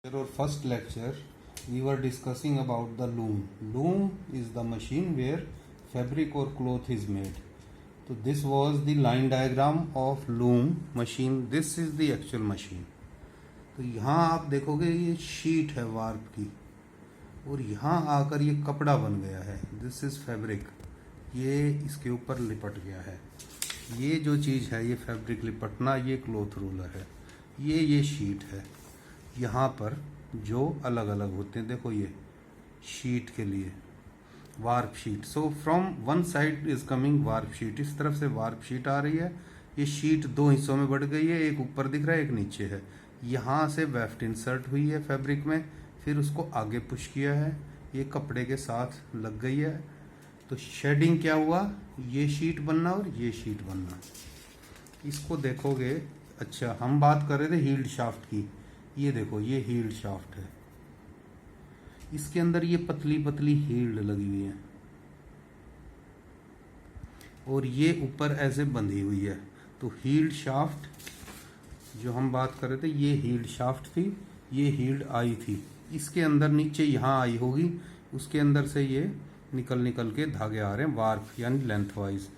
Our first lecture, we were discussing about the loom. Loom is the machine where fabric or cloth is made. So this was the line diagram of loom machine. This is the actual machine. तो यहाँ आप देखोगे ये sheet है warp की और यहाँ आकर ये कपड़ा बन गया है. This is fabric. ये इसके ऊपर लिपट गया है. ये जो चीज़ है ये फैब्रिक लिपटना, ये क्लॉथ रोलर है. ये शीट है. यहाँ पर जो अलग अलग होते हैं, देखो ये शीट के लिए warp sheet. So from one side is coming warp sheet. इस तरफ से वार्प शीट आ रही है. ये शीट दो हिस्सों में बढ़ गई है, एक ऊपर दिख रहा है, एक नीचे है. यहाँ से वेफ्ट इंसर्ट हुई है फैब्रिक में, फिर उसको आगे पुश किया है, ये कपड़े के साथ लग गई है. तो शेडिंग क्या हुआ, ये शीट बनना और ये शीट बनना. इसको देखोगे. अच्छा, हम बात कर रहे थे हील्ड शाफ्ट की. ये देखो ये हील्ड शाफ्ट है. इसके अंदर ये पतली पतली हील्ड लगी हुई है और ये ऊपर ऐसे बंधी हुई है. तो हील्ड शाफ्ट जो हम बात कर रहे थे, ये हील्ड शाफ्ट थी, ये हील्ड आई थी. इसके अंदर नीचे यहाँ आई होगी, उसके अंदर से ये निकल के धागे आ रहे हैं वार्प यानी लेंथ वाइज.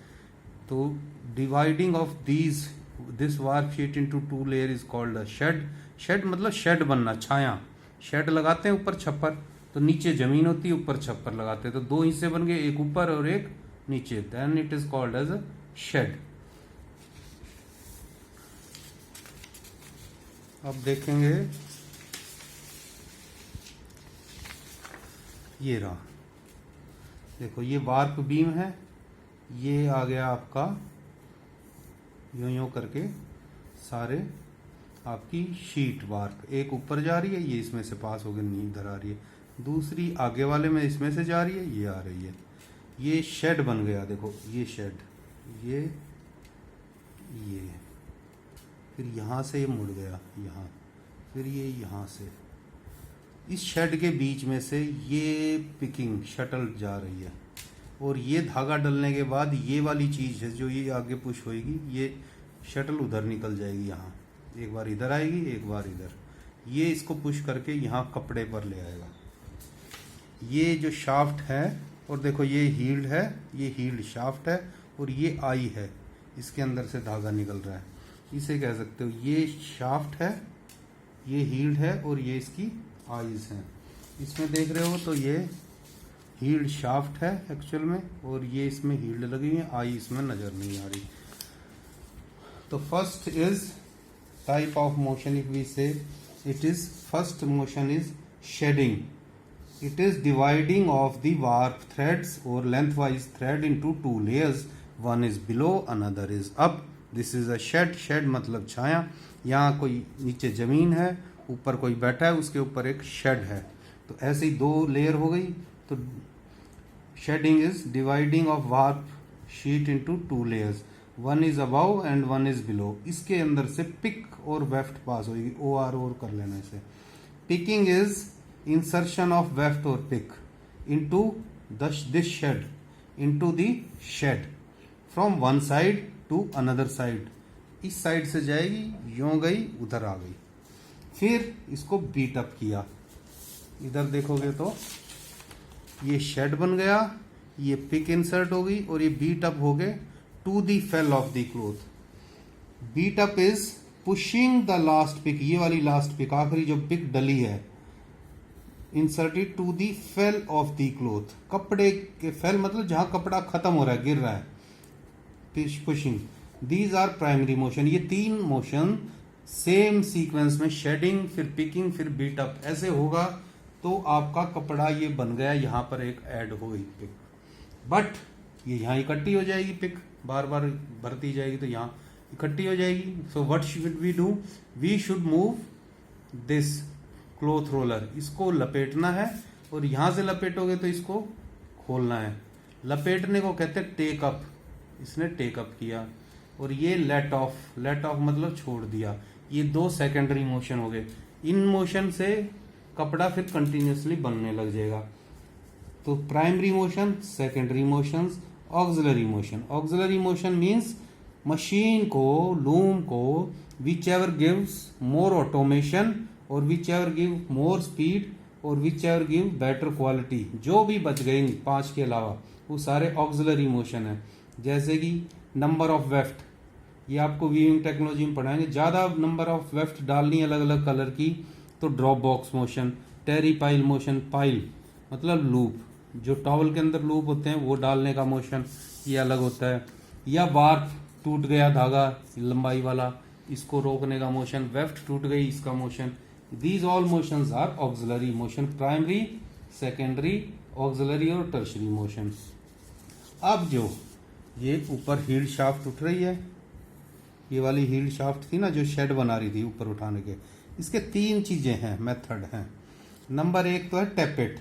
तो dividing of this warp sheet into two layer is called a shed. Shed मतलब शेड बनना, छाया. शेड लगाते हैं ऊपर छप्पर, तो नीचे जमीन होती है, ऊपर छप्पर लगाते हैं. तो दो हिस्से बन गए, एक ऊपर और एक नीचे. Then it is called as a shed. अब देखेंगे ये रहा. देखो ये वार्प बीम है. ये आ गया आपका यूं करके सारे आपकी शीट वार्प. एक ऊपर जा रही है, ये इसमें से पास होकर इधर आ रही है. दूसरी आगे वाले में इसमें से जा रही है, ये आ रही है. ये शेड बन गया. देखो ये शेड, ये फिर यहाँ से ये मुड़ गया यहाँ, फिर ये यहाँ से. इस शेड के बीच में से ये पिकिंग शटल जा रही है और ये धागा डलने के बाद ये वाली चीज़ है जो ये आगे पुश होएगी, ये शटल उधर निकल जाएगी. यहाँ एक बार इधर आएगी, एक बार इधर. ये इसको पुश करके यहाँ कपड़े पर ले आएगा. ये जो शाफ्ट है, और देखो ये हील्ड है, ये हील्ड शाफ्ट है और ये आई है. इसके अंदर से धागा निकल रहा है. इसे कह सकते हो ये शाफ्ट है, ये हील्ड है और ये इसकी आईज हैं. इसमें देख रहे हो तो ये हील्ड शाफ्ट है एक्चुअल में, और ये इसमें हील्ड लगी हुई है, आई इसमें नजर नहीं आ रही. तो first is type of motion. If we say it is first motion is shedding. It is dividing of the warp threads और lengthwise thread into two layers. One is below, another is up. This is a shed. Shed मतलब छाया. यहाँ कोई नीचे जमीन है, ऊपर कोई बैठा है, उसके ऊपर एक शेड है. तो ऐसे ही दो लेयर हो गई. तो shedding is dividing of warp sheet into two layers. One is above and one is below. इसके अंदर से पिक और वेफ्ट पास होगी. ओ आर और कर लेना इसे. Picking is insertion of weft और pick into this shed, into the shed from one side to another side. इस साइड से जाएगी, यूं गई, उधर आ गई. फिर इसको बीट अप किया. इधर देखोगे तो ये शेड बन गया, ये पिक इंसर्ट हो गई और ये बीट अप हो गए to the fell of the cloth. Beat up is pushing the last pick. ये वाली लास्ट पिक, आखिरी जो पिक डली है, inserted to the fell of the cloth. कपड़े के फेल मतलब जहां कपड़ा खत्म हो रहा है, गिर रहा है. Pushing. These are primary motion. ये तीन मोशन सेम सीक्वेंस में, शेडिंग फिर पिकिंग फिर बीट अप, ऐसे होगा तो आपका कपड़ा ये बन गया. यहाँ पर एक ऐड हो गई पिक, बट ये यहाँ इकट्ठी हो जाएगी. पिक बार बार भरती जाएगी तो यहाँ इकट्ठी हो जाएगी. So what should we do, we should move this cloth roller. इसको लपेटना है और यहाँ से लपेटोगे तो इसको खोलना है. लपेटने को कहते हैं टेक अप. इसने टेक अप किया. और ये लेट ऑफ. लेट ऑफ मतलब छोड़ दिया. ये दो सेकेंडरी मोशन हो गए. इन मोशन से कपड़ा फिर कंटिन्यूसली बनने लग जाएगा. तो primary motion, secondary motions, auxiliary motion. Auxiliary motion means machine को, लूम को, whichever gives more automation और whichever give more speed और whichever give better quality. जो भी बच गए इन 5 के अलावा वो सारे ऑक्सिलरी मोशन है। जैसे कि नंबर ऑफ वेफ्ट, ये आपको वीविंग टेक्नोलॉजी में पढ़ाएंगे। ज़्यादा नंबर ऑफ वेफ्ट डालनी अलग अलग कलर की तो ड्रॉप बॉक्स मोशन, टेरी पाइल मोशन, पाइल मतलब लूप, जो टॉवल के अंदर लूप होते हैं वो डालने का मोशन ये अलग होता है। या वार्प, टूट गया धागा लंबाई वाला, इसको रोकने का मोशन, वेफ्ट टूट गई इसका motion. These all motions are auxiliary motion, primary, secondary, auxiliary और टर्शरी मोशन। अब जो ये ऊपर हील्ड शाफ्ट उठ रही है, ये वाली हील्ड शाफ्ट थी ना जो शेड बना रही थी ऊपर उठाने के, इसके 3 चीजें हैं, मेथड हैं। नंबर 1 तो है टैपेट।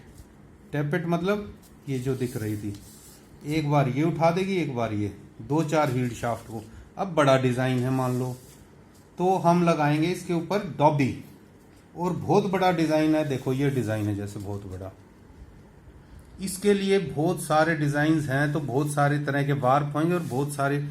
टैपेट मतलब ये जो दिख रही थी, एक बार ये उठा देगी, एक बार ये, 2-4 हील्ड शाफ्ट को। अब बड़ा डिजाइन है मान लो, तो हम लगाएंगे इसके ऊपर डॉबी। और बहुत बड़ा डिजाइन है, देखो ये डिजाइन है जैसे बहुत बड़ा, इसके लिए बहुत सारे डिजाइन हैं, तो बहुत सारे तरह के वार्प होंगे और बहुत सारे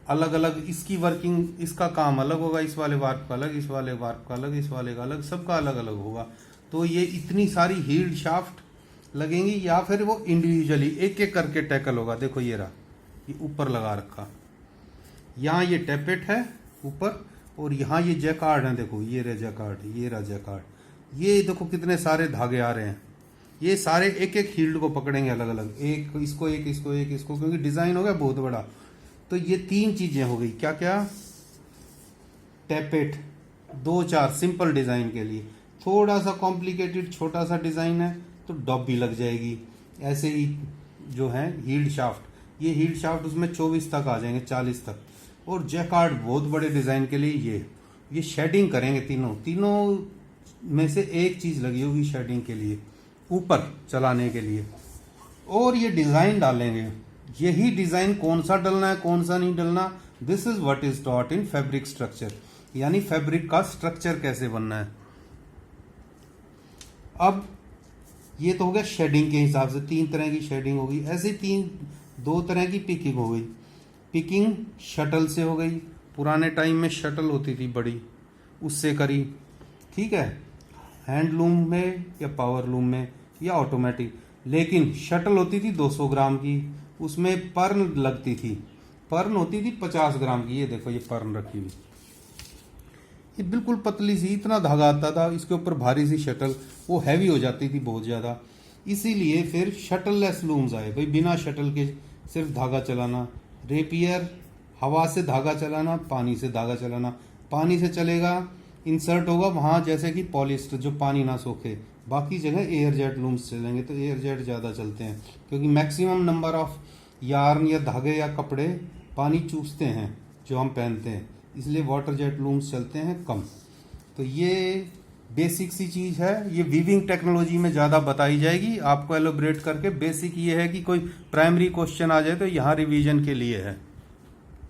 अलग अलग इसकी वर्किंग, इसका काम अलग होगा, इस वाले वार्प का अलग, इस वाले वार्प का अलग, इस वाले का अलग, सबका अलग अलग होगा। तो ये इतनी सारी हील्ड शाफ्ट लगेंगी, या फिर वो इंडिविजुअली एक एक करके टैकल होगा। देखो ये रहा, ये ऊपर लगा रखा, यहाँ ये टैपेट है ऊपर, और यहाँ ये जैकार्ड है, देखो ये रहा जैकार्ड, ये रहा जैकार्ड। ये देखो कितने सारे धागे आ रहे हैं, ये सारे एक एक हील्ड को पकड़ेंगे अलग अलग, एक इसको एक इसको एक इसको, क्योंकि डिजाइन हो गया बहुत बड़ा। तो ये 3 चीजें हो गई, क्या क्या? टैपेट, 2-4 सिंपल डिजाइन के लिए। थोड़ा सा कॉम्प्लिकेटेड छोटा सा डिजाइन है तो डॉबी लग जाएगी। ऐसे ही जो है हील्ड शाफ्ट, ये हील्ड शाफ्ट उसमें 24 तक आ जाएंगे, 40 तक। और जैकार्ड बहुत बड़े डिजाइन के लिए ये शेडिंग करेंगे, तीनों में से एक चीज लगी होगी शेडिंग के लिए, ऊपर चलाने के लिए। और ये डिजाइन डालेंगे, यही डिजाइन कौन सा डलना है कौन सा नहीं डलना, this is what is taught in fabric structure, यानी फैब्रिक का स्ट्रक्चर कैसे बनना है। अब ये तो हो गया शेडिंग के हिसाब से, 3 तरह की शेडिंग होगी। ऐसे 2 तरह की पिकिंग हो गई। पिकिंग शटल से हो गई, पुराने टाइम में शटल होती थी बड़ी, उससे करी, ठीक है, हैंडलूम में या पावर लूम में या ऑटोमेटिक। लेकिन शटल होती थी 200 ग्राम की, उसमें पर्न लगती थी, पर्न होती थी 50 ग्राम की। ये देखो ये पर्न रखी हुई, ये बिल्कुल पतली सी, इतना धागा आता था, इसके ऊपर भारी सी शटल, वो हैवी हो जाती थी बहुत ज्यादा। इसीलिए फिर शटल लेस लूम्स आए, भाई बिना शटल के सिर्फ धागा चलाना। रेपियर, हवा से धागा चलाना, पानी से धागा चलाना। पानी से चलेगा, इंसर्ट होगा वहां जैसे कि पॉलिस्टर जो पानी ना सोखे, बाकी जगह एयर जेट लूम्स चलेंगे। तो एयर जेट ज्यादा चलते हैं क्योंकि मैक्सिमम नंबर ऑफ यार्न या धागे या कपड़े पानी चूसते हैं जो हम पहनते हैं, इसलिए वाटर जेट लूम्स चलते हैं कम। तो ये बेसिक सी चीज है, ये वीविंग टेक्नोलॉजी में ज्यादा बताई जाएगी आपको एलोबरेट करके। बेसिक ये है कि कोई प्राइमरी क्वेश्चन आ जाए तो यहाँ रिवीजन के लिए है।